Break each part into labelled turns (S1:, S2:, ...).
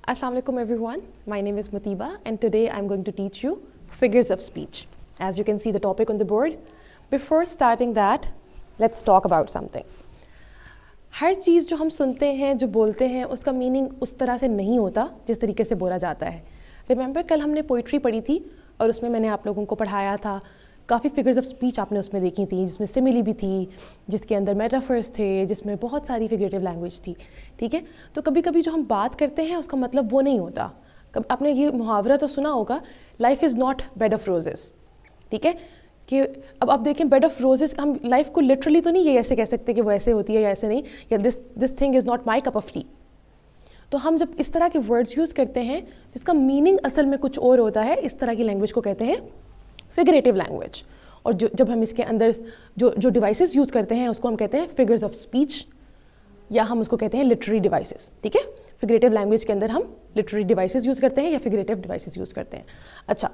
S1: Assalamu alaikum everyone. My name is Mutiba and today I'm going to teach you figures of speech. As you can see the topic on the board. Before starting that, let's talk about something. हर चीज़ जो हम सुनते हैं, जो बोलते हैं, उसका meaning उस तरह से नहीं होता जिस तरीके से बोला जाता है. रिमेंबर कल हमने पोइट्री पढ़ी थी और उसमें मैंने आप लोगों को पढ़ाया था. काफ़ी फिगर्स ऑफ स्पीच आपने उसमें देखी थी, जिसमें सिमिली भी थी, जिसके अंदर मेटाफर्स थे, जिसमें बहुत सारी फिगरेटिव लैंग्वेज थी. ठीक है, तो कभी कभी जो हम बात करते हैं उसका मतलब वो नहीं होता. आपने ये मुहावरा तो सुना होगा, life is not bed of roses. ठीक है, कि अब आप देखें बेड ऑफ रोजेस, हम लाइफ को लिटरली तो नहीं ये ऐसे कह सकते कि वो ऐसे होती है या ऐसे नहीं, या this thing is not my cup of T. तो हम जब इस तरह के वर्ड्स यूज़ करते हैं जिसका मीनिंग असल में कुछ और होता है, इस तरह की लैंग्वेज को कहते हैं फिगरेटिव लैंग्वेज. और जब हम इसके अंदर जो डिवाइसेस यूज़ करते हैं उसको हम कहते हैं फिगर्स ऑफ स्पीच, या हम उसको कहते हैं लिटरेरी डिवाइसेस. ठीक है, फिगरेटिव लैंग्वेज के अंदर हम लिटरेरी डिवाइसेस यूज़ करते हैं या फिगरेटिव डिवाइसेस यूज़ करते हैं. अच्छा,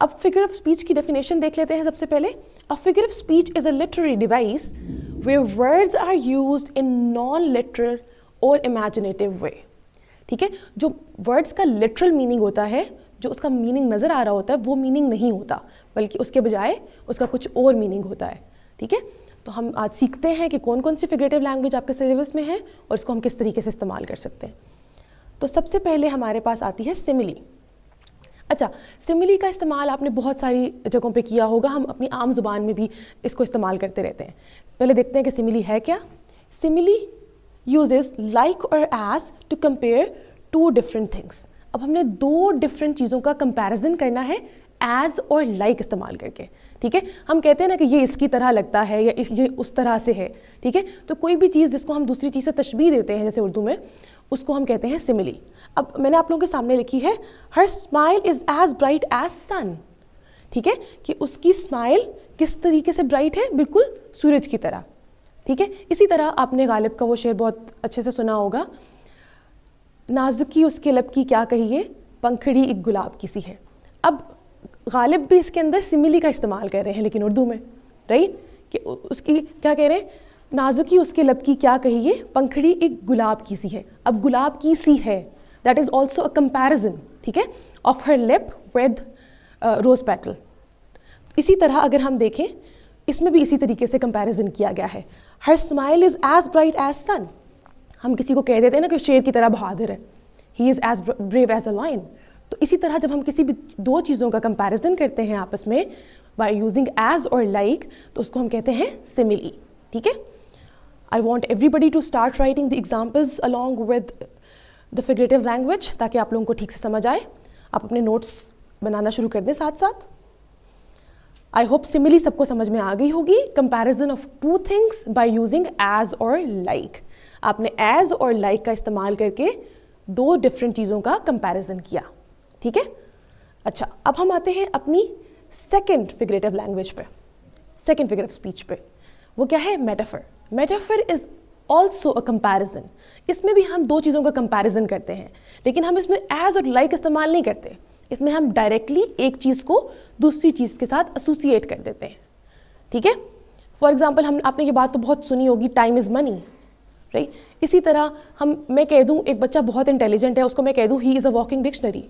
S1: अब फिगर ऑफ स्पीच की डेफिनेशन देख लेते हैं सबसे पहले. A figure of speech is a literary device where words are used in non literal और इमेजिनेटिव वे. ठीक है, जो वर्ड्स का लिटरल मीनिंग होता है, जो उसका मीनिंग नज़र आ रहा होता है, वो मीनिंग नहीं होता, बल्कि उसके बजाय उसका कुछ और मीनिंग होता है. ठीक है, तो हम आज सीखते हैं कि कौन कौन सी फिगरेटिव लैंग्वेज आपके सिलेबस में है और इसको हम किस तरीके से इस्तेमाल कर सकते हैं. तो सबसे पहले हमारे पास आती है सिमिली. अच्छा, सिमिली का इस्तेमाल आपने बहुत सारी जगहों पे किया होगा, हम अपनी आम ज़ुबान में भी इसको इस्तेमाल करते रहते हैं. पहले देखते हैं कि सिमिली है क्या. सिमिली यूजेस लाइक और as to compare two different things. अब हमने दो डिफरेंट चीज़ों का कंपैरिजन करना है एज और लाइक इस्तेमाल करके. ठीक है, हम कहते हैं ना कि ये इसकी तरह लगता है या ये उस तरह से है. ठीक है, तो कोई भी चीज़ जिसको हम दूसरी चीज़ से तशबीह देते हैं, जैसे उर्दू में, उसको हम कहते हैं सिमिली. अब मैंने आप लोगों के सामने लिखी है, her smile is as bright as sun. ठीक है, कि उसकी स्माइल किस तरीके से ब्राइट है, बिल्कुल सूरज की तरह. ठीक है, इसी तरह आपने गालिब का वो शेर बहुत अच्छे से सुना होगा, नाजुकी उसके लब की क्या कहिए, पंखड़ी एक गुलाब की सी है. अब गालिब भी इसके अंदर सिमिली का इस्तेमाल कर रहे हैं, लेकिन उर्दू में, राइट, कि उसकी क्या कह रहे हैं, नाजुकी उसके लब की क्या कहिए, पंखड़ी एक गुलाब की सी है. अब गुलाब की सी है, that is also a comparison. ठीक है, of her lip with rose petal. इसी तरह अगर हम देखें, इसमें भी इसी तरीके से कंपैरिजन किया गया है. Her smile is as bright as sun. हम किसी को कह देते हैं ना कि शेर की तरह बहादुर है, he is as brave as a lion. तो इसी तरह जब हम किसी भी दो चीज़ों का कंपैरिजन करते हैं आपस में बाय यूजिंग एज और लाइक, तो उसको हम कहते हैं सिमिली. ठीक है, I want everybody to start writing the examples along with the figurative language, ताकि आप लोगों को ठीक से समझ आए. आप अपने नोट्स बनाना शुरू कर दें साथ साथ. आई होप सिमिली सबको समझ में आ गई होगी. Comparison of two things by using as और लाइक. आपने एज और लाइक का इस्तेमाल करके दो डिफरेंट चीज़ों का कंपैरिजन किया. ठीक है, अच्छा, अब हम आते हैं अपनी सेकंड फिगरेटिव लैंग्वेज पे, सेकंड फिगर ऑफ स्पीच पे. वो क्या है, metaphor. Metaphor is also a comparison. इसमें भी हम दो चीज़ों का कंपैरिजन करते हैं, लेकिन हम इसमें एज और लाइक इस्तेमाल नहीं करते. इसमें हम डायरेक्टली एक चीज़ को दूसरी चीज़ के साथ एसोसिएट कर देते हैं. ठीक है, फॉर एग्जाम्पल, आपने ये बात तो बहुत सुनी होगी, टाइम इज़ मनी, राइट. इसी तरह मैं कह दूँ एक बच्चा बहुत इंटेलिजेंट है, उसको मैं कह दूँ he is a walking dictionary.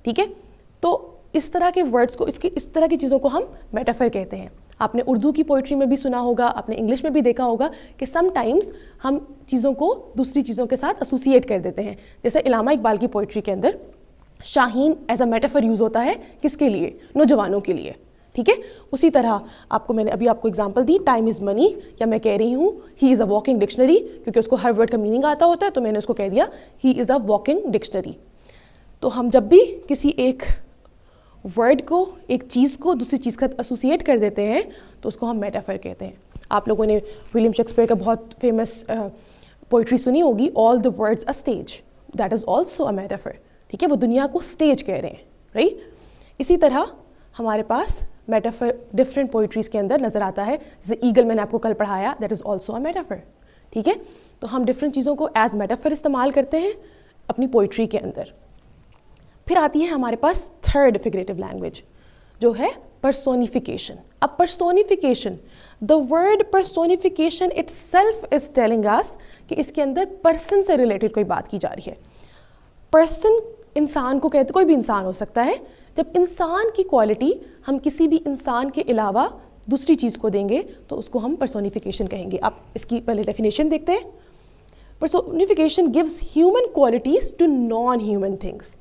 S1: ठीक है, तो इस तरह के वर्ड्स को, इस तरह की चीज़ों को हम मेटाफर कहते हैं. आपने उर्दू की पोइट्री में भी सुना होगा, आपने इंग्लिश में भी देखा होगा कि समटाइम्स हम चीज़ों को दूसरी चीज़ों के साथ एसोसिएट कर देते हैं. जैसे इलामा इकबाल की पोइट्री के अंदर Shaheen as a metaphor use होता है, किसके लिए, नौजवानों के लिए. ठीक है, उसी तरह मैंने अभी आपको example the, time is money, या मैं कह रही हूँ he is a walking dictionary, क्योंकि उसको हर वर्ड का मीनिंग आता होता है, तो मैंने उसको कह दिया he is a walking dictionary. तो हम जब भी किसी एक वर्ड को, एक चीज़ को दूसरी चीज़ का एसोसिएट कर देते हैं, तो उसको हम मेटाफर कहते हैं. आप लोगों ने विलियम शेक्सपियर का बहुत फेमस पोइट्री सुनी होगी, all the words a stage, that is also a metaphor. ठीक है, वो दुनिया को स्टेज कह रहे हैं, राइट. इसी तरह हमारे पास मेटाफर डिफरेंट पोइट्रीज़ के अंदर नज़र आता है. जैसे ईगल मैंने आपको कल पढ़ाया, that is also a metaphor. ठीक है, तो हम डिफरेंट चीज़ों को एज मेटाफर इस्तेमाल करते हैं अपनी पोइट्री के अंदर. फिर आती है हमारे पास थर्ड फिगरेटिव लैंग्वेज, जो है पर्सोनिफिकेशन. अब personification, the word personification itself is telling us कि इसके अंदर पर्सन से रिलेटेड कोई बात की जा रही है. पर्सन इंसान को कहते, कोई भी इंसान हो सकता है, जब इंसान की क्वालिटी हम किसी भी इंसान के अलावा दूसरी चीज़ को देंगे तो उसको हम पर्सोनिफिकेशन कहेंगे। आप इसकी पहले डेफिनेशन देखते हैं। Personification gives human qualities to non human things.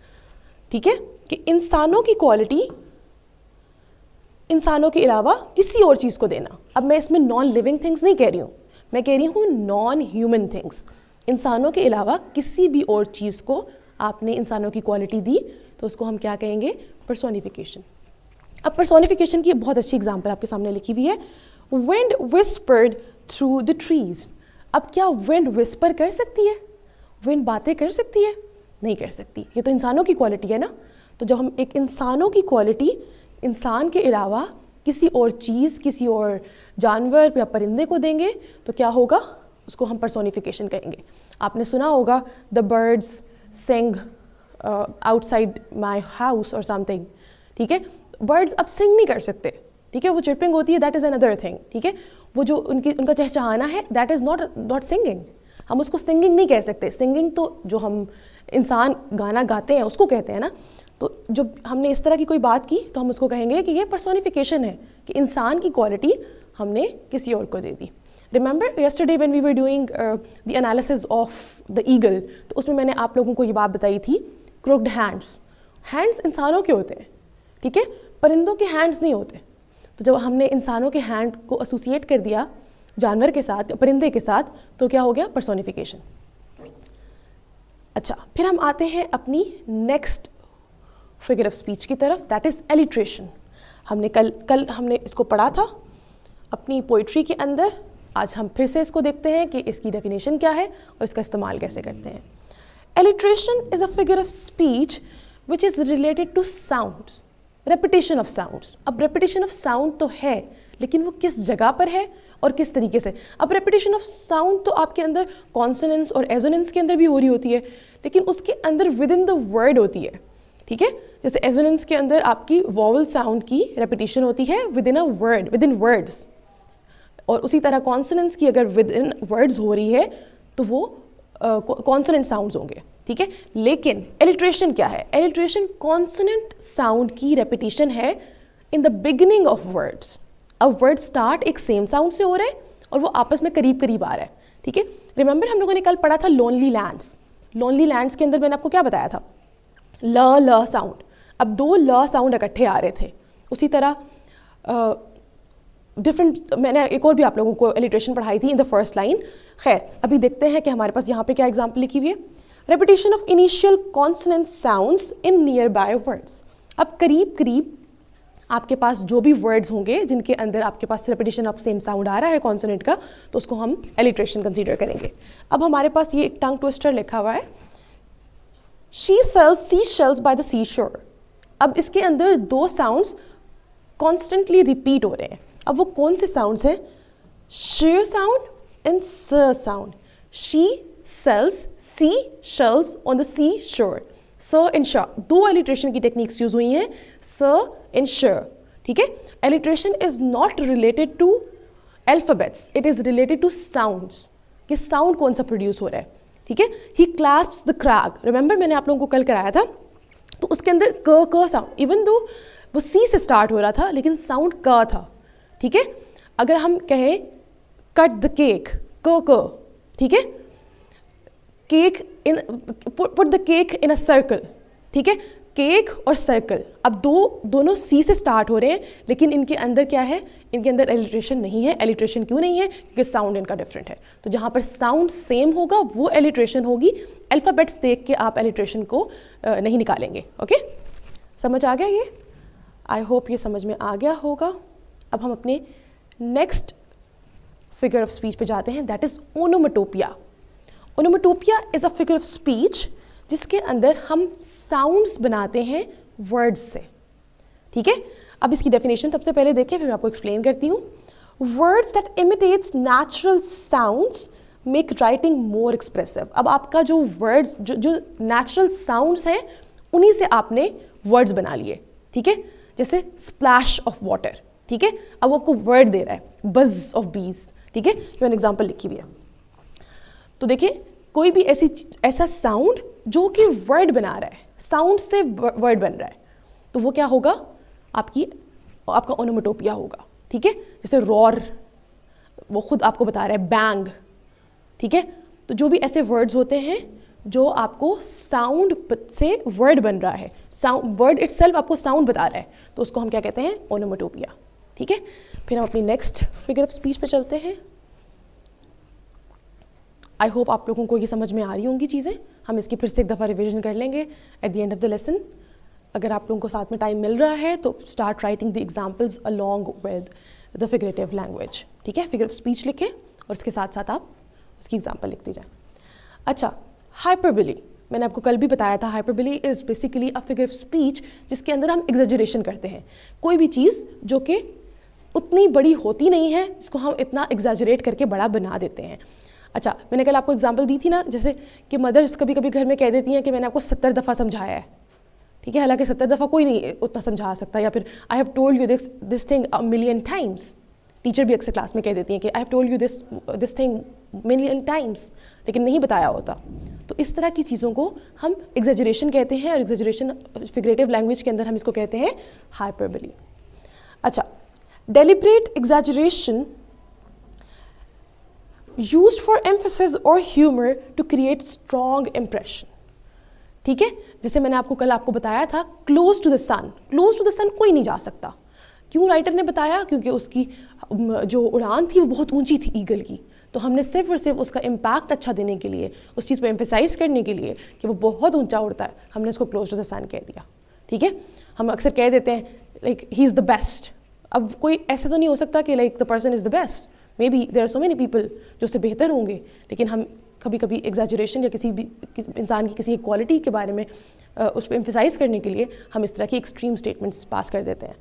S1: ठीक है, कि इंसानों की क्वालिटी इंसानों के अलावा किसी और चीज़ को देना। अब मैं इसमें नॉन लिविंग थिंग्स नहीं कह रही हूँ, मैं कह रही हूँ नॉन ह्यूमन थिंग्स। इंसानों के अलावा किसी भी और चीज़ को आपने इंसानों की क्वालिटी दी तो उसको हम क्या कहेंगे? पर्सोनिफिकेशन। अब पर्सोनिफिकेशन की बहुत अच्छी एग्जांपल आपके सामने लिखी हुई है। Wind whispered through the trees. अब क्या विंड विस्पर कर सकती है? विंड बातें कर सकती है? नहीं कर सकती। ये तो इंसानों की क्वालिटी है ना। तो जब हम एक इंसानों की क्वालिटी इंसान के अलावा किसी और चीज़, किसी और जानवर या परिंदे को देंगे तो क्या होगा? उसको हम पर्सोनिफिकेशन कहेंगे। आपने सुना होगा the birds sing outside my house और समथिंग। ठीक है, बर्ड्स अब सिंग नहीं कर सकते। ठीक है, वो चिर्पिंग होती है, दैट इज़ अनदर थिंग। ठीक है, वो जो उनका चहचहाना है दैट इज़ नॉट सिंगिंग। हम उसको सिंगिंग नहीं कह सकते। सिंगिंग तो जो हम इंसान गाना गाते हैं उसको कहते हैं ना। तो जब हमने इस तरह की कोई बात की तो हम उसको कहेंगे कि ये पर्सोनिफिकेशन है, कि इंसान की क्वालिटी हमने किसी और को दे दी। Remember yesterday when we were doing the analysis of the eagle, तो उसमें मैंने आप लोगों को ये बात बताई थी, crooked hands। हैंड्स इंसानों के होते हैं, ठीक है, परिंदों के हैंड्स नहीं होते। तो जब हमने इंसानों के हैंड को एसोसिएट कर दिया जानवर के साथ, परिंदे के साथ, तो क्या हो गया? पर्सोनिफिकेशन। अच्छा, फिर हम आते हैं अपनी नेक्स्ट फिगर ऑफ स्पीच की तरफ, दैट इज़ एलिट्रेशन। हमने कल हमने इसको पढ़ा था अपनी पोइट्री के अंदर। आज हम फिर से इसको देखते हैं कि इसकी डेफिनेशन क्या है और इसका इस्तेमाल कैसे करते हैं। Alliteration is a figure of speech which is related to sounds, repetition of sounds. अब रेपिटेशन ऑफ साउंड तो है, लेकिन वो किस जगह पर है और किस तरीके से। अब रेपिटेशन ऑफ साउंड तो आपके अंदर कॉन्सोनेंट्स और एजोनेंस के अंदर भी हो रही होती है, लेकिन उसके अंदर विद इन द वर्ड होती है। ठीक है, जैसे एजोनेंस के अंदर आपकी वॉवल साउंड की रेपिटेशन होती है with in a word, with in words, और उसी तरह कॉन्सोनेंट्स की अगर विद इन वर्ड्स हो रही है तो वो कॉन्सोनेंट साउंड्स होंगे। ठीक है, लेकिन एलिट्रेशन क्या है? एलिट्रेशन कॉन्सोनेंट साउंड की रेपिटेशन है in the beginning of words. अब वर्ड स्टार्ट एक सेम साउंड से हो रहा है और वो आपस में करीब करीब आ रहा है। ठीक है, रिमेंबर हम लोगों ने कल पढ़ा था लोनली लैंड्स। लोनली लैंड्स के अंदर मैंने आपको क्या बताया था? ल साउंड। अब दो ल साउंड इकट्ठे आ रहे थे। उसी तरह डिफरेंट, मैंने एक और भी आप लोगों को एलिट्रेशन पढ़ाई थी इन द फर्स्ट लाइन। खैर, अभी देखते हैं कि हमारे पास यहाँ पे क्या एग्जाम्पल लिखी हुई है। Repetition of initial consonant sounds in near by words. अब करीब करीब आपके पास जो भी वर्ड्स होंगे जिनके अंदर आपके पास रेपिटेशन ऑफ सेम साउंड आ रहा है कॉन्सोनेंट का, तो उसको हम एलिट्रेशन कंसीडर करेंगे। अब हमारे पास ये एक टंग ट्विस्टर लिखा हुआ है, she sells sea shells by the sea shore. अब इसके अंदर दो साउंड्स कॉन्स्टेंटली रिपीट हो रहे हैं। अब वो कौन से साउंड्स हैं? Sh sound and s sound. She sells sea shells on the sea shore. S and श, दो एलिट्रेशन की टेक्निक्स यूज हुई हैं, स एंड श। ठीक है, alliteration is not related to alphabets, it is related to sounds, कि साउंड कौन सा प्रोड्यूस हो रहा है। ठीक है, he clasps the crag. Remember मैंने आप लोगों को कल कराया था, तो उसके अंदर क साउंड, इवन दो वो सी से स्टार्ट हो रहा था लेकिन साउंड क था। ठीक है, अगर हम कहें कट द केक, क, ठीक है, cake in, put the cake in a circle. ठीक है, केक और सर्कल, अब दोनों सी से स्टार्ट हो रहे हैं, लेकिन इनके अंदर क्या है? इनके अंदर एलिट्रेशन नहीं है। एलिट्रेशन क्यों नहीं है? क्योंकि साउंड इनका डिफरेंट है। तो जहाँ पर साउंड सेम होगा वो एलिट्रेशन होगी। अल्फ़ाबेट्स देख के आप एलिट्रेशन को नहीं निकालेंगे। ओके, समझ आ गया ये? आई होप ये समझ में आ गया होगा। अब हम अपने नेक्स्ट फिगर ऑफ स्पीच पे जाते हैं, that is onomatopoeia. Onomatopoeia is a figure of speech जिसके अंदर हम साउंड्स बनाते हैं वर्ड्स से। ठीक है, अब इसकी डेफिनेशन सबसे पहले देखें, फिर मैं आपको एक्सप्लेन करती हूँ। Words that imitates natural sounds make writing more expressive. अब आपका जो वर्ड्स, जो नेचुरल साउंड्स हैं, उन्हीं से आपने वर्ड्स बना लिए। ठीक है, जैसे स्प्लैश ऑफ वाटर। ठीक है, अब वो आपको वर्ड दे रहा है, बज ऑफ बीज। ठीक है, मैंने एग्जाम्पल लिखी हुई है। तो देखिए, कोई भी ऐसा साउंड जो कि वर्ड बना रहा है, साउंड से वर्ड बन रहा है, तो वो क्या होगा, आपका ओनोमेटोपिया होगा, ठीक है। जैसे रॉर, वो खुद आपको बता रहा है, बैंग, ठीक है। तो जो भी ऐसे वर्ड्स होते हैं जो आपको साउंड से वर्ड बन रहा है, साउंड वर्ड इटसेल्फ आपको साउंड बता रहा है, तो उसको हम क्या कहते हैं, ओनोमेटोपिया, ठीक है। फिर हम अपनी नेक्स्ट फिगर ऑफ स्पीच पे चलते हैं। आई होप आप लोगों को ये समझ में आ रही होंगी चीज़ें। हम इसकी फिर से एक दफ़ा रिविजन कर लेंगे at the end of the lesson. अगर आप लोगों को साथ में टाइम मिल रहा है तो start writing the examples along with the figurative language, ठीक है। फिगर ऑफ स्पीच लिखें और उसके साथ साथ आप उसकी एग्जाम्पल लिखते जाएं। अच्छा, हाइपरबोली, मैंने आपको कल भी बताया था, hyperbole is basically a figure of speech जिसके अंदर हम एग्जेजरेशन करते हैं। कोई भी चीज़ जो कि उतनी बड़ी होती नहीं है, इसको हम इतना एग्जेजरेट करके बड़ा बना देते हैं। अच्छा, मैंने कल आपको एग्जांपल दी थी ना, जैसे कि मदर्स कभी कभी घर में कह देती हैं कि मैंने आपको 70 दफ़ा समझाया है, ठीक है, हालांकि 70 दफ़ा कोई नहीं उतना समझा सकता। या फिर I have told you this thing a million times, teacher भी अक्सर क्लास में कह देती हैं कि I have told you this thing million times, लेकिन नहीं बताया होता। तो इस तरह की चीज़ों को हम एग्जेजरेशन कहते हैं, और एग्जेजरेशन फिगरेटिव लैंग्वेज के अंदर हम इसको कहते हैं हाइपरबोली। अच्छा, deliberate exaggeration used for emphasis or humor to create strong impression, ठीक है। जैसे मैंने आपको बताया था, close to the sun, close to the sun कोई नहीं जा सकता। क्यों राइटर ने बताया, क्योंकि उसकी जो उड़ान थी वो बहुत ऊंची थी ईगल की, तो हमने सिर्फ और सिर्फ उसका इम्पैक्ट अच्छा देने के लिए, उस चीज़ पर एम्फेसाइज करने के लिए कि वो बहुत ऊंचा उड़ता है, हमने उसको क्लोज टू द सन कह दिया, ठीक है। हम अक्सर कह देते हैं like he is the best. अब कोई ऐसा तो नहीं हो सकता कि like the person is the best, maybe there are so many people जो उससे बेहतर होंगे, लेकिन हम कभी कभी एग्जैजरेशन या किसी भी इंसान की किसी क्वालिटी के बारे में उस पर एम्फेसाइज करने के लिए हम इस तरह की एक्सट्रीम स्टेटमेंट्स पास कर देते हैं,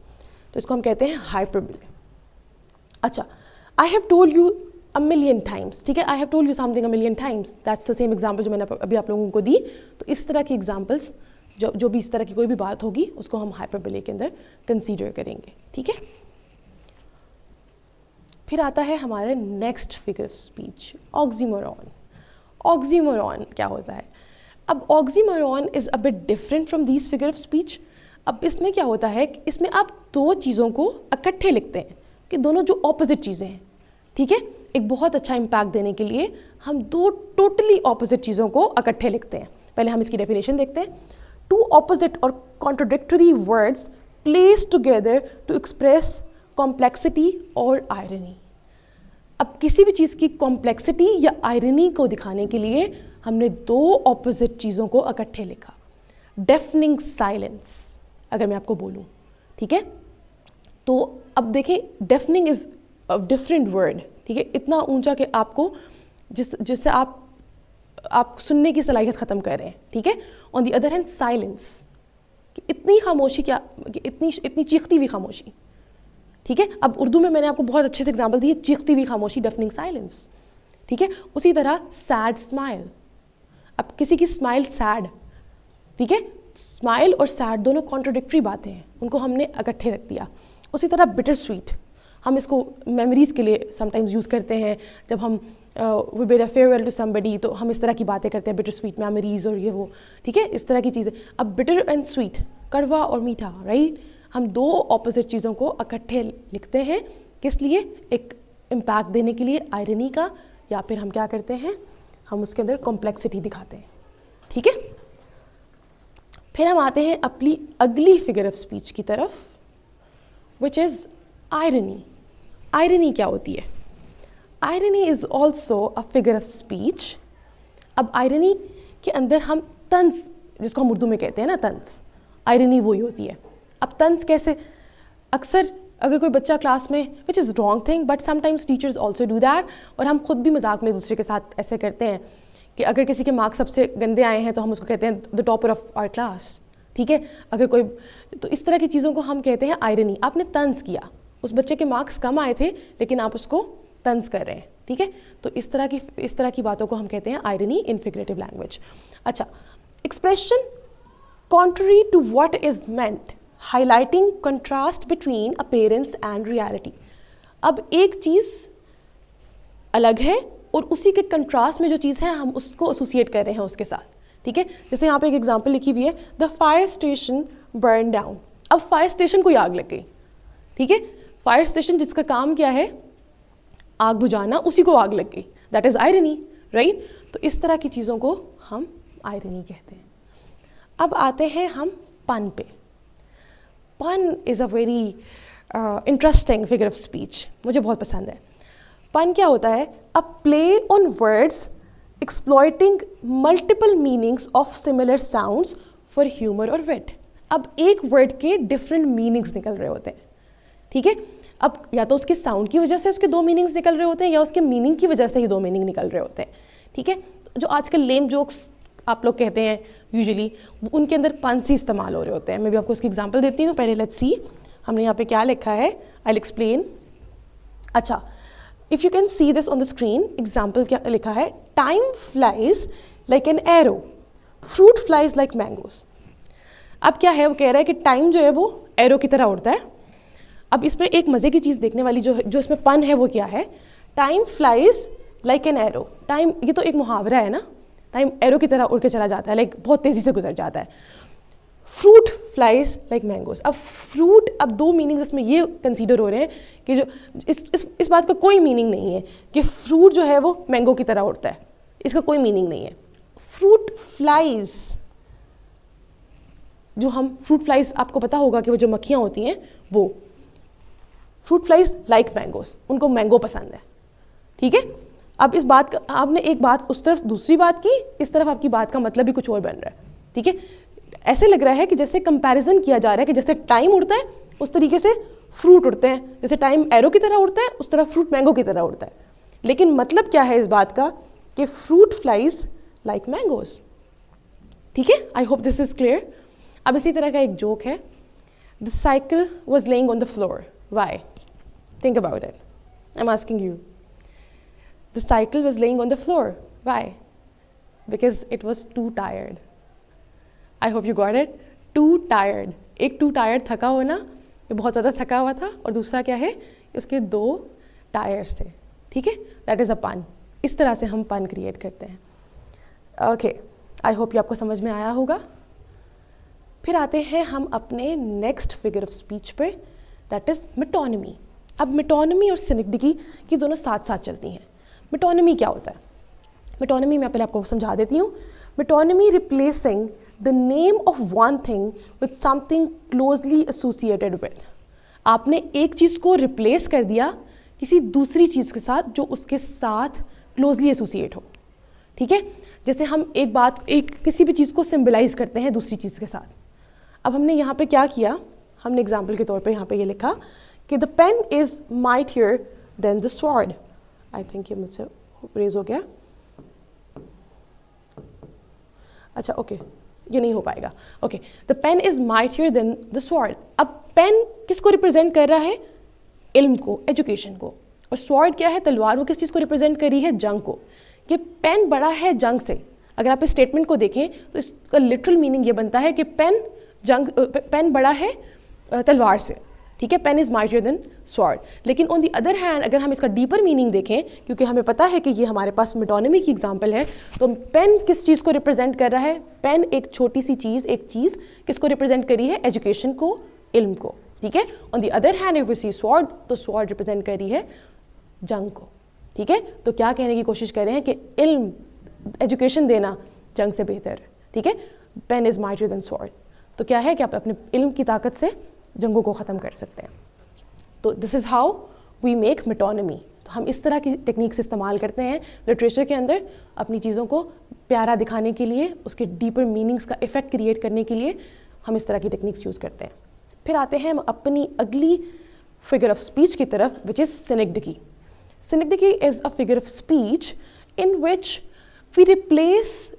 S1: तो इसको हम कहते हैं हाइपरबोली। अच्छा, I have told you a million times, ठीक है, I have told you something a million times, that's the same example जो मैंने अभी आप लोगों को दी। तो इस तरह की एग्जाम्पल्स जो भी इस तरह की कोई भी बात होगी उसको हम हाइपरबोली के अंदर कंसीडर करेंगे, ठीक है। फिर आता है हमारा next figure of speech, oxymoron. Oxymoron क्या होता है? अब oxymoron is a bit different from these figure of speech. अब इसमें क्या होता है कि इसमें आप दो चीज़ों को इकट्ठे लिखते हैं कि दोनों जो ऑपोजिट चीज़ें हैं, ठीक है, एक बहुत अच्छा इम्पैक्ट देने के लिए हम दो टोटली ऑपोजिट चीज़ों को इकट्ठे लिखते हैं। पहले हम इसकी डेफिनेशन देखते हैं। टू ऑपोजिट और contradictory words place together to express complexity और आयरनी। अब किसी भी चीज़ की कॉम्प्लेक्सिटी या आयरनी को दिखाने के लिए हमने दो ऑपोजिट चीज़ों को इकट्ठे लिखा। डेफनिंग साइलेंस अगर मैं आपको बोलूँ, ठीक है, तो अब देखें deafening is a different word, ठीक है, इतना ऊंचा कि आपको जिससे आप सुनने की सलाहियत ख़त्म कर रहे हैं, ठीक है। On the other hand silence, कि इतनी खामोशी, क्या कि इतनी चीखती हुई खामोशी, ठीक है। अब उर्दू में मैंने आपको बहुत अच्छे से एग्जांपल दिए, चीखती हुई खामोशी, डेफनिंग साइलेंस, ठीक है। उसी तरह सैड स्माइल, अब किसी की स्माइल सैड, ठीक है, स्माइल और सैड दोनों कॉन्ट्रोडिक्टरी बातें हैं, उनको हमने इकट्ठे रख दिया। उसी तरह बिटर स्वीट, हम इसको मेमोरीज़ के लिए समटाइम्स यूज़ करते हैं। जब हम we bid a farewell to somebody, तो हम इस तरह की बातें करते हैं, बिटर स्वीट मेमोरीज़ और ये वो, ठीक है, इस तरह की चीज़ें। अब बिटर एंड स्वीट, कड़वा और मीठा, राइट, हम दो ऑपोजिट चीज़ों को इकट्ठे लिखते हैं, किस लिए? एक इम्पैक्ट देने के लिए, आयरनी का, या फिर हम क्या करते हैं, हम उसके अंदर कॉम्प्लेक्सिटी दिखाते हैं, ठीक है। फिर हम आते हैं अपनी अगली फिगर ऑफ स्पीच की तरफ, विच इज़ आयरनी। आयरनी क्या होती है? Irony is also a figure of speech. अब आयरनी के अंदर हम तंज, जिसको हम उर्दू में कहते हैं ना तंज, आयरनी वही होती है। अब तंज कैसे? अक्सर अगर कोई बच्चा क्लास में, which is wrong thing, but sometimes teachers also do that, और हम खुद भी मजाक में एक दूसरे के साथ ऐसे करते हैं कि अगर किसी के मार्क्स सबसे गंदे आए हैं तो हम उसको कहते हैं the topper of our class, ठीक है। अगर कोई, तो इस तरह की चीज़ों को हम कहते हैं आयरनी। आपने तंज किया, उस बच्चे के मार्क्स कम आए थे लेकिन आप उसको तंज कर रहे हैं, ठीक है। तो इस तरह की बातों को हम कहते हैं आयरनी इन फिगरेटिव लैंग्वेज। अच्छा, expression contrary to what is meant, highlighting contrast between appearance and reality. अब एक चीज़ अलग है और उसी के कंट्रास्ट में जो चीज़ है हम उसको एसोसिएट कर रहे हैं उसके साथ, ठीक है, जैसे यहाँ पे एक एग्जांपल लिखी हुई है, the fire station burn down. अब फायर स्टेशन को ही आग लग गई, ठीक है, फायर स्टेशन जिसका काम क्या है आग बुझाना, उसी को आग लग गई, दैट इज आयरनी, राइट। तो इस तरह की चीज़ों को हम आयरनी कहते हैं। अब आते हैं हम पन पे। पन is a very interesting figure of speech, मुझे बहुत पसंद है। पन क्या होता है? अ play on words exploiting multiple meanings of similar sounds for humour और विट। अब एक वर्ड के डिफरेंट मीनिंग्स निकल रहे होते हैं, ठीक है। अब या तो उसके साउंड की वजह से उसके दो मीनिंग्स निकल रहे होते हैं, या उसके मीनिंग की वजह से ये दो मीनिंग निकल रहे होते हैं, ठीक है। जो आजकल लेम जोक्स आप लोग कहते हैं यूजुअली, उनके अंदर पन्स ही इस्तेमाल हो रहे होते हैं। मैं भी आपको उसकी एग्जांपल देती हूँ। पहले लेट्स सी हमने यहाँ पे क्या लिखा है, आई विल एक्सप्लेन। अच्छा, if you can see this on the screen, example क्या लिखा है, time flies like an arrow, fruit flies like mangoes. अब क्या है, वो कह रहा है कि टाइम जो है वो एरो की तरह उड़ता है। अब इसमें एक मज़े की चीज़ देखने वाली जो इसमें पन है वो क्या है, time flies like an arrow. Time, ये तो एक मुहावरा है ना, टाइम एरो की तरह उड़ के चला जाता है, लाइक बहुत तेज़ी से गुजर जाता है। Fruit flies like mangoes. अब फ्रूट, अब दो मीनिंग्स इसमें ये कंसीडर हो रहे हैं कि जो इस बात का कोई मीनिंग नहीं है कि फ्रूट जो है वो मैंगो की तरह उड़ता है, इसका कोई मीनिंग नहीं है। फ्रूट फ्लाइज, जो हम फ्रूट फ्लाइज, आपको पता होगा कि वो जो मक्खियाँ होती हैं वो फ्रूट फ्लाइज लाइक मैंगोज, उनको मैंगो पसंद है, ठीक है। अब इस बात का आपने एक बात उस तरफ दूसरी बात की, इस तरफ आपकी बात का मतलब भी कुछ और बन रहा है, ठीक है। ऐसे लग रहा है कि जैसे कंपैरिजन किया जा रहा है कि जैसे टाइम उड़ता है उस तरीके से फ्रूट उड़ते हैं, जैसे टाइम एरो की तरह उड़ता है उस तरह फ्रूट मैंगो की तरह उड़ता है। लेकिन मतलब क्या है इस बात का कि फ्रूट फ्लाइज लाइक मैंगोज, ठीक है। I hope this is clear. अब इसी तरह का एक जोक है, the cycle was laying on the floor, why? Think about it, I am asking you. The cycle was laying on the floor, why? Because it was too tired. I hope you got it, too tired. एक too tired थका होना, ये बहुत ज़्यादा थका हुआ था, और दूसरा क्या है, उसके दो टायर्स थे, ठीक है। दैट इज़ अ पन। इस तरह से हम पन क्रिएट करते हैं। ओके, आई होप ये आपको समझ में आया होगा। फिर आते हैं हम अपने नेक्स्ट फिगर ऑफ स्पीच पे, दैट इज़ मेटोनिमी। अब मेटोनिमी और सिनेक्टिकी की दोनों साथ साथ चलती हैं। मेटोनिमी क्या होता है? मेटोनिमी मैं पहले आपको समझा देती हूँ। Metonymy replacing the name of one thing with something closely associated with. आपने एक चीज़ को रिप्लेस कर दिया किसी दूसरी चीज़ के साथ जो उसके साथ क्लोजली एसोसिएट हो, ठीक है। जैसे हम एक किसी भी चीज़ को सिम्बलाइज करते हैं दूसरी चीज़ के साथ। अब हमने यहाँ पे क्या किया, हमने एग्जाम्पल के तौर पे यहाँ पे ये लिखा कि the pen is mightier than the sword. I think ये मुझसे रेज हो गया, अच्छा ओके, ये नहीं हो पाएगा। Okay, the pen is mightier than the sword. अब पेन किसको रिप्रेजेंट कर रहा है? इल्म को, एजुकेशन को। और स्वॉर्ड क्या है? तलवार। वो किस चीज़ को रिप्रेजेंट कर रही है? जंग को। कि पेन बड़ा है जंग से। अगर आप इस स्टेटमेंट को देखें तो इसका लिटरल मीनिंग ये बनता है कि पेन बड़ा है तलवार से, ठीक है। Pen is mightier than sword. लेकिन ऑन द अदर हैंड अगर हम इसका डीपर मीनिंग देखें, क्योंकि हमें पता है कि ये हमारे पास मेटोनिमी की एग्जांपल है, तो पेन किस चीज़ को रिप्रेजेंट कर रहा है? पेन एक छोटी सी चीज़, एक चीज़ किसको रिप्रेजेंट करी है? एजुकेशन को, इल्म को, ठीक है। On the other hand if we see sword, तो स्वॉर्ड रिप्रेजेंट करी है जंग को, ठीक है। तो क्या कहने की कोशिश कर रहे हैं कि इल्म, एजुकेशन देना जंग से बेहतर है, ठीक है। Pen is mightier than sword. तो क्या है कि आप अपने इल्म की ताकत से जंगों को ख़त्म कर सकते हैं। तो this is how we make metonymy. तो हम इस तरह की टेक्निक्स इस्तेमाल करते हैं लिटरेचर के अंदर अपनी चीज़ों को प्यारा दिखाने के लिए, उसके डीपर मीनिंग्स का इफ़ेक्ट क्रिएट करने के लिए हम इस तरह की टेक्निक्स यूज़ करते हैं। फिर आते हैं हम अपनी अगली फिगर ऑफ स्पीच की तरफ, which is synecdoche. Synecdoche is a figure of speech in which we replace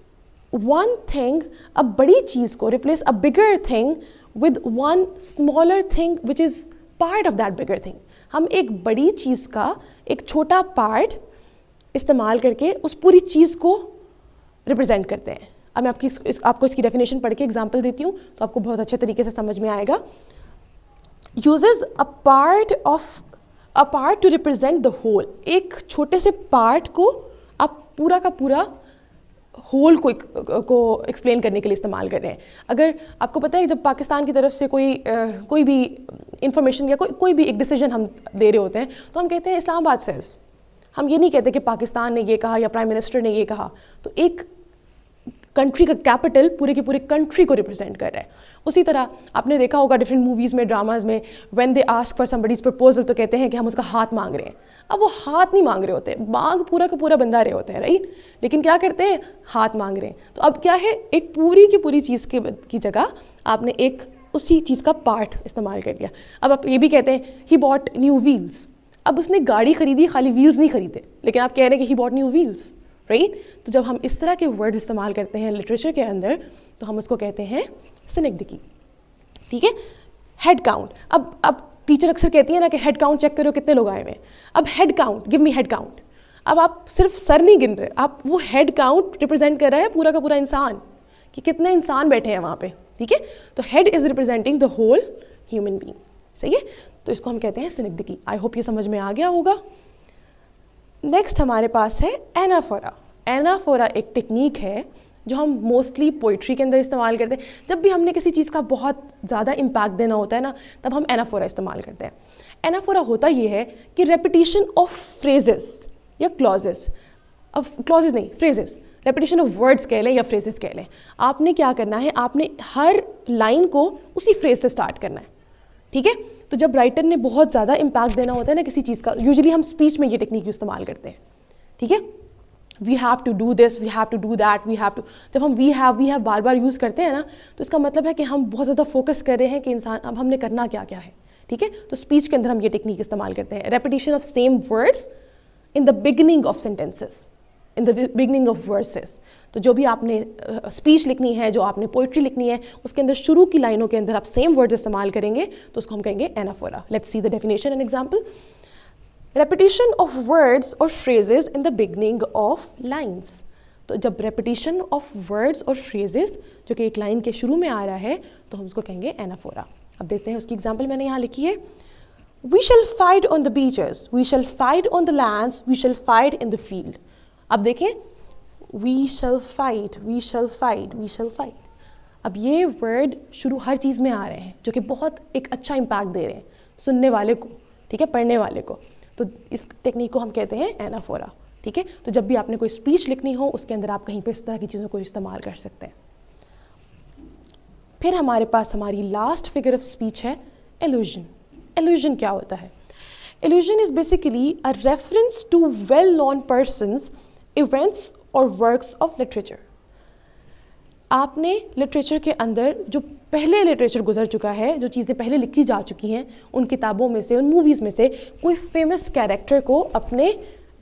S1: one thing, a बड़ी चीज़ को, replace a bigger thing with one smaller thing which is part of that bigger thing। हम एक बड़ी चीज़ का एक छोटा part इस्तेमाल करके उस पूरी चीज़ को रिप्रेजेंट करते हैं। अब मैं आपको इसकी डेफिनेशन पढ़ के एग्जांपल देती हूँ तो आपको बहुत अच्छे तरीके से समझ में आएगा। uses a part to represent the whole। एक छोटे से पार्ट को आप पूरा का पूरा होल को एक्सप्लेन करने के लिए इस्तेमाल कर रहे हैं। अगर आपको पता है जब पाकिस्तान की तरफ से कोई भी इंफॉर्मेशन या कोई भी एक डिसीजन हम दे रहे होते हैं तो हम कहते हैं इस्लामाबाद सेज, हम ये नहीं कहते कि पाकिस्तान ने ये कहा या प्राइम मिनिस्टर ने ये कहा। तो एक कंट्री का कैपिटल पूरे के पूरे कंट्री को रिप्रेजेंट कर रहा है। उसी तरह आपने देखा होगा डिफरेंट मूवीज़ में, ड्रामाज में, when they ask for somebody's proposal तो कहते हैं कि हम उसका हाथ मांग रहे हैं। अब वो हाथ नहीं मांग रहे होते, मांग पूरा का पूरा बंदा रहे होते हैं, राइट, लेकिन क्या करते हैं, हाथ मांग रहे हैं। तो अब क्या है, एक पूरी की पूरी चीज़ की जगह आपने एक उसी चीज़ का पार्ट इस्तेमाल कर लिया। अब आप ये भी कहते हैं ही बॉट न्यू व्हील्स। अब उसने गाड़ी खरीदी, खाली व्हील्स नहीं खरीदे, लेकिन आप कह रहे हैं कि he bought new wheels, right. तो जब हम इस तरह के वर्ड इस्तेमाल करते हैं लिटरेचर के अंदर तो हम उसको कहते हैं सिनेक्डिकी, ठीक है। हेड काउंट, अब टीचर अक्सर कहती है ना कि हेड काउंट चेक करो कितने लोग आए हुए हैं। अब head count, give me head count. अब आप सिर्फ सर नहीं गिन रहे, आप वो हेड काउंट रिप्रेजेंट कर रहा है पूरा का पूरा इंसान, कि कितने इंसान बैठे हैं वहाँ पे, ठीक है। तो head is representing the whole human being, सही है। तो इसको हम कहते हैं सिनेक्डिकी। आई होप ये समझ में आ गया होगा। नेक्स्ट हमारे पास है एनाफोरा। एनाफोरा एक टेक्निक है जो हम मोस्टली पोइट्री के अंदर इस्तेमाल करते हैं। जब भी हमने किसी चीज़ का बहुत ज़्यादा इम्पैक्ट देना होता है ना, तब हम एनाफोरा इस्तेमाल करते हैं। एनाफोरा होता ये है कि रेपिटेशन ऑफ फ्रेजेस या क्लॉजेस, अब क्लॉजेस नहीं, फ्रेजेस, रेपिटेशन ऑफ वर्ड्स कह लें या फ्रेजेस कह लें। आपने क्या करना है, आपने हर लाइन को उसी फ्रेज से स्टार्ट करना है, ठीक है। तो जब राइटर ने बहुत ज़्यादा इम्पैक्ट देना होता है ना किसी चीज़ का, यूजुअली हम स्पीच में ये टेक्निक इस्तेमाल करते हैं, ठीक है। We have to do this, we have to do that, we have to, जब हम वी हैव बार बार यूज़ करते हैं ना, तो इसका मतलब है कि हम बहुत ज़्यादा फोकस कर रहे हैं कि इंसान अब हमने करना क्या क्या है, ठीक है। तो स्पीच के अंदर हम ये टेक्निक इस्तेमाल करते हैं, repetition of same words in the beginning of sentences, in the beginning of versus. तो जो भी आपने स्पीच लिखनी है, जो आपने पोइट्री लिखनी है, उसके अंदर शुरू की लाइनों के अंदर आप सेम वर्ड्स इस्तेमाल करेंगे तो उसको हम कहेंगे anaphora. Let's see the definition and example. Repetition of words और phrases in the beginning of lines. तो जब रेपिटेशन ऑफ वर्ड्स और फ्रेजेस जो कि एक लाइन के शुरू में आ रहा है तो हम उसको कहेंगे एनाफोरा। अब देखते हैं उसकी एग्जाम्पल मैंने यहाँ लिखी है। We shall fight on the beaches, we shall fight on the lands, we shall fight in the field. अब देखें, we shall fight, we shall fight, we shall fight. अब ये वर्ड शुरू हर चीज़ में आ रहे हैं जो कि बहुत एक अच्छा इम्पैक्ट दे रहे हैं सुनने वाले को, ठीक है, पढ़ने वाले को। तो इस टेक्निक को हम कहते हैं एनाफोरा, ठीक है। तो जब भी आपने कोई स्पीच लिखनी हो उसके अंदर आप कहीं पे इस तरह की चीज़ों को इस्तेमाल कर सकते हैं। फिर हमारे पास हमारी लास्ट फिगर ऑफ स्पीच है एल्यूजन। एल्यूजन क्या होता है? Allusion is basically a reference to well known persons, events और वर्क्स ऑफ लिटरेचर। आपने लिटरेचर के अंदर जो पहले लिटरेचर गुजर चुका है, जो चीज़ें पहले लिखी जा चुकी हैं, उन किताबों में से, उन मूवीज़ में से कोई फेमस कैरेक्टर को अपने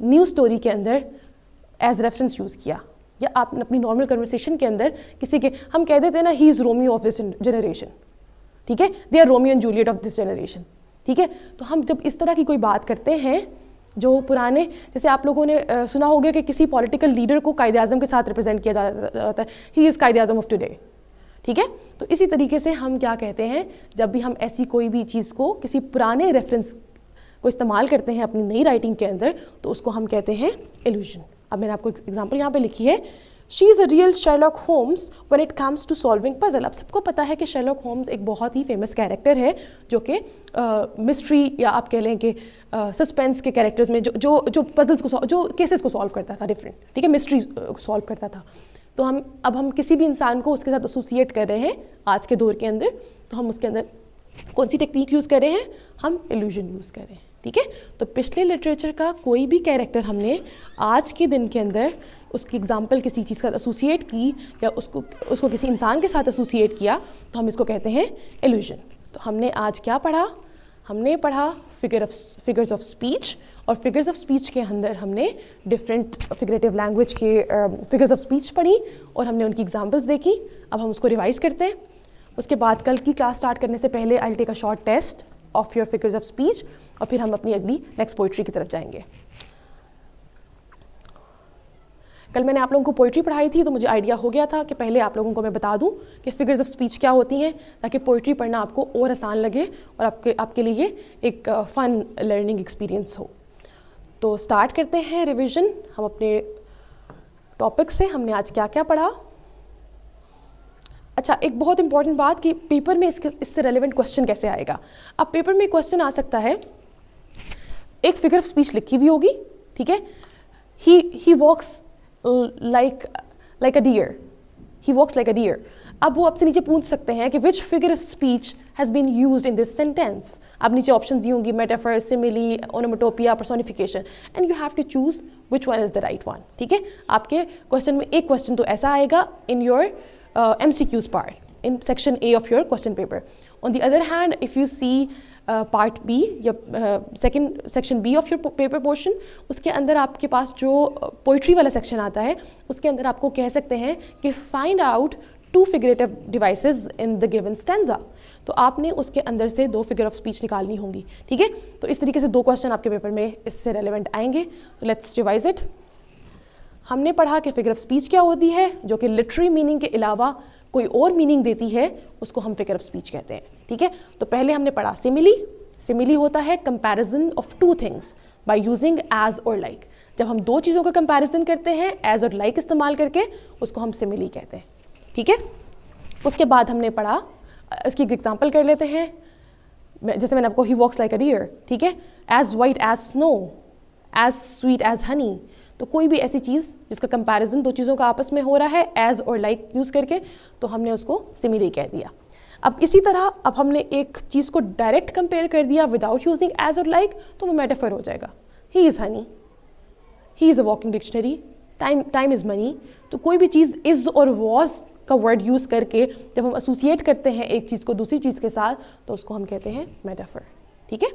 S1: न्यूज़ स्टोरी के अंदर एज रेफरेंस यूज़ किया, या आपने अपनी नॉर्मल कन्वर्सेशन के अंदर किसी के, हम कह देते हैं ना, he is Romeo of this generation, ठीक है, they are Romeo and Juliet of this generation, ठीक है। तो हम जब इस तरह की कोई बात करते हैं, जो पुराने, जैसे आप लोगों ने सुना होगा कि किसी पॉलिटिकल लीडर को कायदे आज़म के साथ रिप्रेजेंट किया जाता है, ही इज़ कायदे आज़म ऑफ टुडे, ठीक है। तो इसी तरीके से हम क्या कहते हैं, जब भी हम ऐसी कोई भी चीज़ को, किसी पुराने रेफरेंस को इस्तेमाल करते हैं अपनी नई राइटिंग के अंदर, तो उसको हम कहते हैं एल्यूजन। अब मैंने आपको एग्जांपल यहाँ पे लिखी है, she is a real Sherlock Holmes when it comes to solving puzzle. अब सबको पता है कि शर्लॉक होम्स एक बहुत ही फेमस कैरेक्टर है जो कि मिस्ट्री, या आप कह लें कि सस्पेंस के कैरेक्टर्स में जो पजल्स को, जो केसेस को सॉल्व करता था, डिफरेंट, ठीक है, मिस्ट्री सॉल्व करता था। तो हम किसी भी इंसान को उसके साथ एसोसिएट कर रहे हैं आज के दौर के अंदर, तो हम उसके अंदर कौन सी टेक्निक यूज़ कर रहे हैं? हम एल्यूजन यूज़ कर रहे हैं, ठीक है। तो पिछले लिटरेचर का कोई भी कैरेक्टर हमने आज के दिन के अंदर उसकी एग्जाम्पल किसी चीज़ का एसोसिएट की, या उसको किसी इंसान के साथ एसोसिएट किया, तो हम इसको कहते हैं एल्यूजन। तो हमने आज क्या पढ़ा? हमने पढ़ा फिगर्स ऑफ स्पीच, और फिगर्स ऑफ स्पीच के अंदर हमने डिफरेंट फिगरेटिव लैंग्वेज के फिगर्स ऑफ स्पीच पढ़ी और हमने उनकी एग्जाम्पल्स देखी। अब हम उसको रिवाइज करते हैं। उसके बाद कल की क्लास स्टार्ट करने से पहले I will take a short test of your figures of speech, और फिर हम अपनी अगली नेक्स्ट पोइट्री की तरफ जाएंगे। कल मैंने आप लोगों को पोइट्री पढ़ाई थी, तो मुझे आइडिया हो गया था कि पहले आप लोगों को मैं बता दूं कि फिगर्स ऑफ स्पीच क्या होती हैं, ताकि पोइट्री पढ़ना आपको और आसान लगे और आपके लिए एक फ़न लर्निंग एक्सपीरियंस हो। तो स्टार्ट करते हैं रिवीजन। हम अपने टॉपिक से हमने आज क्या क्या पढ़ा। अच्छा, एक बहुत इंपॉर्टेंट बात कि पेपर में इससे रेलेवेंट क्वेश्चन कैसे आएगा। अब पेपर में क्वेश्चन आ सकता है, एक फिगर ऑफ स्पीच लिखी हुई होगी, ठीक है, he walks like a deer, he walks like a deer. अब वो आपसे नीचे पूछ सकते हैं कि which figure of speech has been used in this sentence. अब नीचे ऑप्शन दी होंगी, metaphor, simile, onomatopoeia, personification, and you have to choose which one is the right one. ठीक है, आपके क्वेश्चन में एक क्वेश्चन तो ऐसा आएगा in your MCQs part in section A of your question paper. On the other hand, if you see part B या section B of your paper portion, उसके अंदर आपके पास जो पोइट्री वाला सेक्शन आता है, उसके अंदर आपको कह सकते हैं कि find out 2 figurative devices in the given stanza। तो आपने उसके अंदर से 2 फिगर ऑफ स्पीच निकालनी होंगी। ठीक है, तो इस तरीके से 2 क्वेश्चन आपके पेपर में इससे रेलिवेंट आएंगे। तो लेट्स रिवाइज इट। हमने पढ़ा कि फिगर ऑफ स्पीच क्या होती है, जो कि लिटरेरी मीनिंग के अलावा कोई और मीनिंग देती है, उसको हम फिगर ऑफ स्पीच कहते हैं। ठीक है, तो पहले हमने पढ़ा सिमिली। सिमिली होता है comparison of 2 things by using as और लाइक। जब हम 2 चीज़ों का कंपैरिजन करते हैं एज और लाइक इस्तेमाल करके, उसको हम सिमिली कहते हैं। ठीक है, उसके बाद हमने पढ़ा, उसकी एक एग्जाम्पल कर लेते हैं, जैसे मैंने आपको ही वॉक्स लाइक अ डियर, ठीक है, as white as snow, as sweet as honey. तो कोई भी ऐसी चीज़ जिसका कंपैरिजन 2 चीज़ों का आपस में हो रहा है एज और लाइक यूज़ करके, तो हमने उसको सिमिली कह दिया। अब इसी तरह अब हमने एक चीज़ को डायरेक्ट कंपेयर कर दिया विदाउट यूजिंग एज और लाइक, तो वो मेटाफर हो जाएगा। He is Honey, he is a walking dictionary, time is money. तो कोई भी चीज़ इज़ और वॉज का वर्ड यूज़ करके जब हम एसोसिएट करते हैं एक चीज़ को दूसरी चीज़ के साथ, तो उसको हम कहते हैं मेटाफर। ठीक है,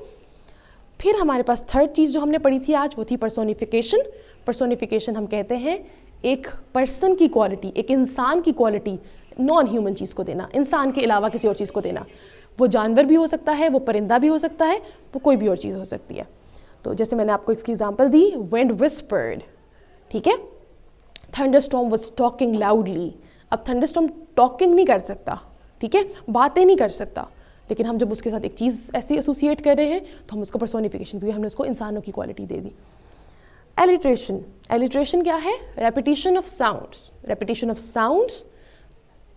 S1: फिर हमारे पास थर्ड चीज़ जो हमने पढ़ी थी आज, वो थी पर्सोनिफिकेशन। पर्सोनिफिकेशन हम कहते हैं एक पर्सन की क्वालिटी, एक इंसान की क्वालिटी नॉन ह्यूमन चीज़ को देना, इंसान के अलावा किसी और चीज़ को देना। वो जानवर भी हो सकता है, वो परिंदा भी हो सकता है, वो कोई भी और चीज़ हो सकती है। तो जैसे मैंने आपको इसकी एग्जांपल दी, विंड विस्पर्ड, ठीक है, थंडरस्टॉर्म वाज टॉकिंग लाउडली। अब थंडरस्टॉर्म टॉकिंग नहीं कर सकता, ठीक है, बातें नहीं कर सकता, लेकिन हम जब उसके साथ एक चीज़ ऐसी एसोसिएट कर रहे हैं तो हम उसको पर्सोनिफिकेशन, क्योंकि हमने उसको इंसानों की क्वालिटी दे दी। एलिट्रेशन, एलिट्रेशन क्या है? Repetition of sounds, repetition of sounds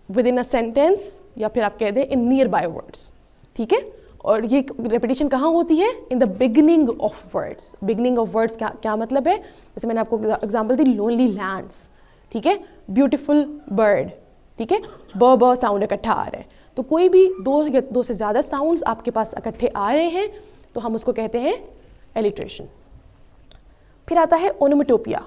S1: with in a sentence, या फिर आप कह दें इन नियर बाय वर्ड्स। ठीक है, और ये रेपिटेशन कहाँ होती है? इन the beginning of words. Beginning of words क्या मतलब है? जैसे मैंने आपको एग्जांपल दी, लोनली लैंड्स, ठीक है, ब्यूटीफुल बर्ड, ठीक है, ब साउंड इकट्ठा आ रहा है। तो कोई भी 2 या 2 से ज़्यादा साउंड्स आपके पास इकट्ठे आ रहे हैं, तो हम उसको कहते हैं एलिट्रेशन। फिर आता है ओनोमेटोपिया।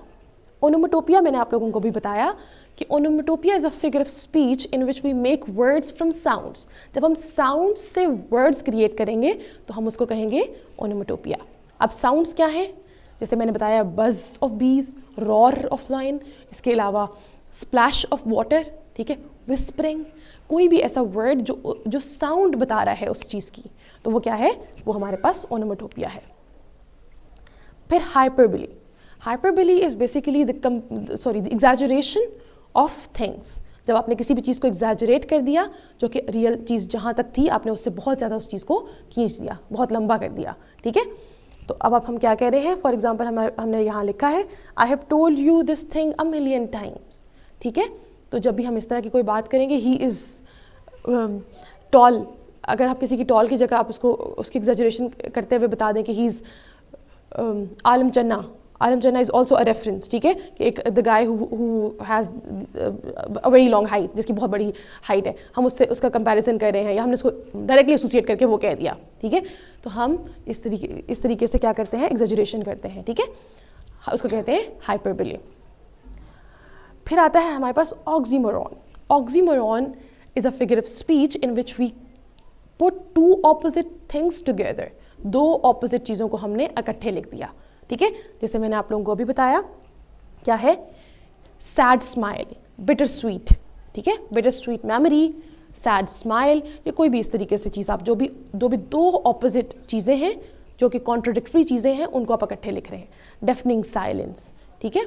S1: ओनोमेटोपिया मैंने आप लोगों को भी बताया कि onomatopoeia is a figure of speech in which we make words from sounds. जब हम साउंड्स से वर्ड्स क्रिएट करेंगे तो हम उसको कहेंगे ओनोमेटोपिया। अब साउंड्स क्या हैं? जैसे मैंने बताया, बज़ ऑफ बीज, रॉर ऑफ लाइन, इसके अलावा स्प्लैश ऑफ वाटर, ठीक है, विस्परिंग। कोई भी ऐसा वर्ड जो साउंड बता रहा है उस चीज़ की, तो वो क्या है? वो हमारे पास ओनोमेटोपिया है। फिर hyperbole. Hyperbole is basically the exaggeration of things. जब आपने किसी भी चीज़ को एग्जैजरेट कर दिया, जो कि रियल चीज़ जहाँ तक थी, आपने उससे बहुत ज़्यादा उस चीज़ को खींच दिया, बहुत लंबा कर दिया। ठीक है, तो अब हम क्या कह रहे हैं? फॉर एग्जाम्पल हमने यहाँ लिखा है, I have told you this thing a million times. ठीक है, तो जब भी हम इस तरह की कोई बात करेंगे, ही इज़ टॉल, अगर आप किसी की टॉल की जगह आप उसकी एग्जैजरेशन करते हुए बता दें कि ही इज़ आलम चन्ना, आलम चन्ना इज़ ऑल्सो अ रेफरेंस। ठीक है, कि एक the guy who has a very long height, जिसकी बहुत बड़ी हाइट है, हम उसका कंपैरिजन कर रहे हैं, या हमने उसको डायरेक्टली एसोसिएट करके वो कह दिया। ठीक है, तो हम इस तरीके से क्या करते हैं? एग्जैजरेशन करते हैं। ठीक है, उसको कहते हैं हाइपरबोली। फिर आता है हमारे पास oxymoron. Oxymoron is a figure of speech in which we put 2 opposite things together. 2 opposite चीज़ों को हमने इकट्ठे लिख दिया। ठीक है, जैसे मैंने आप लोगों को अभी बताया, क्या है? Sad smile, bitter sweet. ठीक है, bitter sweet memory, sad smile, या कोई भी इस तरीके से चीज़ आप जो भी 2 ऑपोजिट चीज़ें हैं, जो कि कॉन्ट्रोडिक्टरी चीज़ें हैं, उनको आप इकट्ठे लिख रहे हैं। Deafening silence. ठीक है,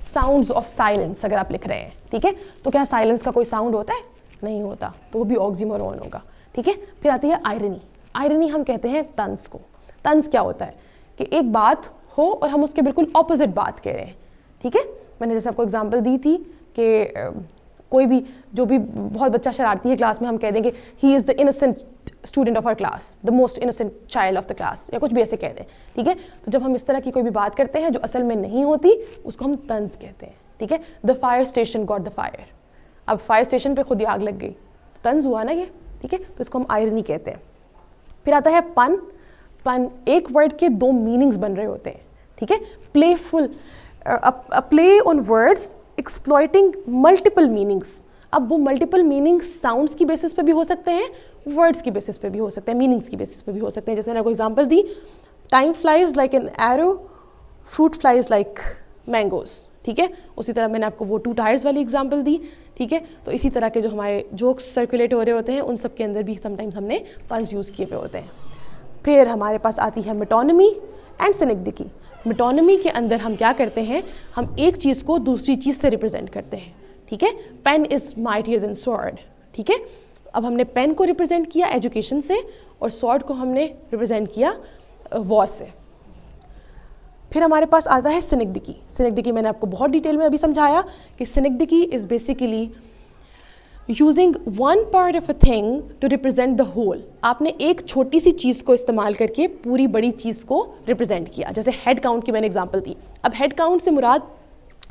S1: साउंड्स ऑफ साइलेंस अगर आप लिख रहे हैं, ठीक है, तो क्या साइलेंस का कोई साउंड होता है? नहीं होता, तो वो भी ऑक्सीमोरॉन होगा। ठीक है, फिर आती है आयरनी। आयरनी हम कहते हैं तंज को। तंज क्या होता है? कि एक बात हो और हम उसके बिल्कुल ऑपोजिट बात कह रहे हैं, ठीक है। मैंने जैसे आपको एग्जांपल दी थी कि कोई भी जो भी बहुत बच्चा शरारती है क्लास में, हम कह देंगे he is the innocent student of our class, the most innocent child of the class, या कुछ भी ऐसे कह दें, ठीक है। तो जब हम इस तरह की कोई भी बात करते हैं जो असल में नहीं होती, उसको हम तंज कहते हैं, ठीक है। The fire station got the fire, अब फायर स्टेशन पे खुद ही आग लग गई, तो तंज हुआ ना ये, ठीक है। तो इसको हम आयरनी कहते हैं। फिर आता है पन। पन, एक वर्ड के दो मीनिंग्स बन रहे होते हैं, ठीक है। Playful, play on words exploiting multiple meanings. अब वो मल्टीपल मीनिंग्स साउंड्स की बेसिस पे भी हो सकते हैं, वर्ड्स की बेसिस पे भी हो सकते हैं, मीनिंग्स की बेसिस पे भी हो सकते हैं। जैसे मैंने आपको example the, time flies like an arrow, fruit flies like mangoes, ठीक है। उसी तरह मैंने आपको वो 2 टायर्स वाली एग्जांपल दी, ठीक है। तो इसी तरह के जो हमारे जोक्स सर्कुलेट हो रहे होते हैं, उन सब के अंदर भी समटाइम्स हमने पन्स यूज़ किए हुए होते हैं। फिर हमारे पास आती है मेटोनिमी एंड सिनेक्डिकी। मेटोनिमी के अंदर हम क्या करते हैं, हम एक चीज़ को दूसरी चीज़ से रिप्रेजेंट करते हैं, ठीक है। Pen is mightier than sword, ठीक है। अब हमने पेन को रिप्रेजेंट किया एजुकेशन से और स्वॉर्ड को हमने रिप्रेजेंट किया वॉर से। फिर हमारे पास आता है सिनेक्डिकी। सिनेक्डिकी मैंने आपको बहुत डिटेल में अभी समझाया कि synecdoche is basically using one part of a thing to represent the whole. आपने एक छोटी सी चीज़ को इस्तेमाल करके पूरी बड़ी चीज़ को रिप्रेजेंट किया। जैसे हेड काउंट की मैंने एग्जांपल दी। अब हेड काउंट से मुराद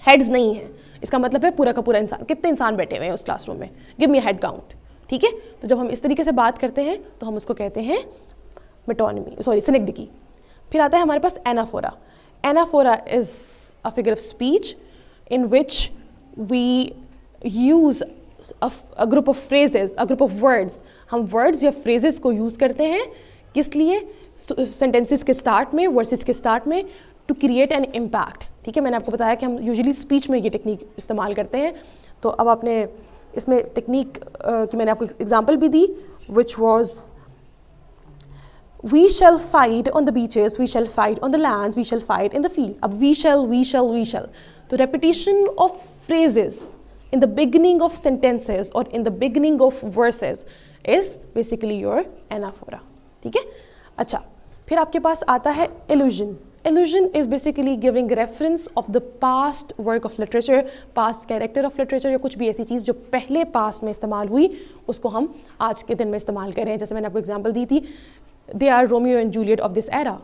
S1: हेड्स नहीं है, इसका मतलब है पूरा का पूरा इंसान, कितने इंसान बैठे हुए हैं उस क्लासरूम में, गिव मी हेड काउंट, ठीक है। तो जब हम इस तरीके से बात करते हैं तो हम उसको कहते हैं सिनेक्डिकी। फिर आता है हमारे पास anaphora. Anaphora is a figure of speech in which we use a group of phrases, a group of words. हम words या phrases को use करते हैं किस लिए, sentences के start में, verses के start में, to create an impact, ठीक है। मैंने आपको बताया कि हम usually speech में ये टेक्निक इस्तेमाल करते हैं। तो अब आपने इसमें टेक्निक की मैंने आपको एग्जाम्पल भी दी, which was We shall fight on the beaches, we shall fight on the lands, we shall fight in the field. अब we shall, we shall, we shall. तो repetition of phrases in the beginning of sentences or in the beginning of verses is basically your anaphora, ठीक है। अच्छा, फिर आपके पास आता है illusion. Illusion is basically giving reference of the past work of literature, past character of literature, या कुछ भी ऐसी चीज़ जो पहले past में इस्तेमाल हुई उसको हम आज के दिन में इस्तेमाल कर रहे हैं। जैसे मैंने आपको एग्जाम्पल दी थी, they are Romeo and Juliet of this era,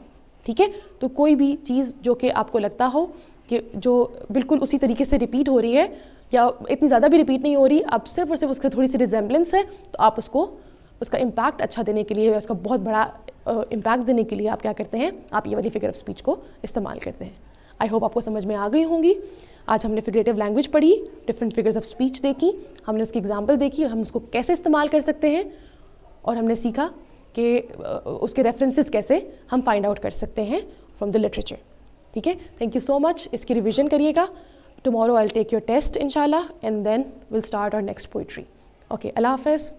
S1: ठीक है। तो कोई भी चीज़ जो कि आपको लगता हो कि जो बिल्कुल उसी तरीके से रिपीट हो रही है या इतनी ज़्यादा भी रिपीट नहीं हो रही, अब सिर्फ और सिर्फ उसका थोड़ी सी रिजेम्बलेंस है, तो आप उसको उसका इम्पैक्ट अच्छा देने के लिए या उसका बहुत बड़ा इम्पैक्ट देने के लिए आप क्या करते हैं, आप ये वाली फिगर ऑफ स्पीच को इस्तेमाल करते हैं। आई होप आपको समझ में आ गई होंगी। आज हमने फिगरेटिव लैंग्वेज पढ़ी, डिफरेंट फिगर्स ऑफ स्पीच देखी, हमने उसकी एग्जाम्पल देखी और हम उसको कैसे इस्तेमाल कर सकते हैं, और हमने सीखा कि उसके रेफरेंसेस कैसे हम फाइंड आउट कर सकते हैं फ्रॉम द लिटरेचर, ठीक है। Thank you so much. इसकी रिवीजन करिएगा। Tomorrow I will take your test इंशाल्लाह and then will start our next poetry. Okay, अल्लाह हाफ़िज़।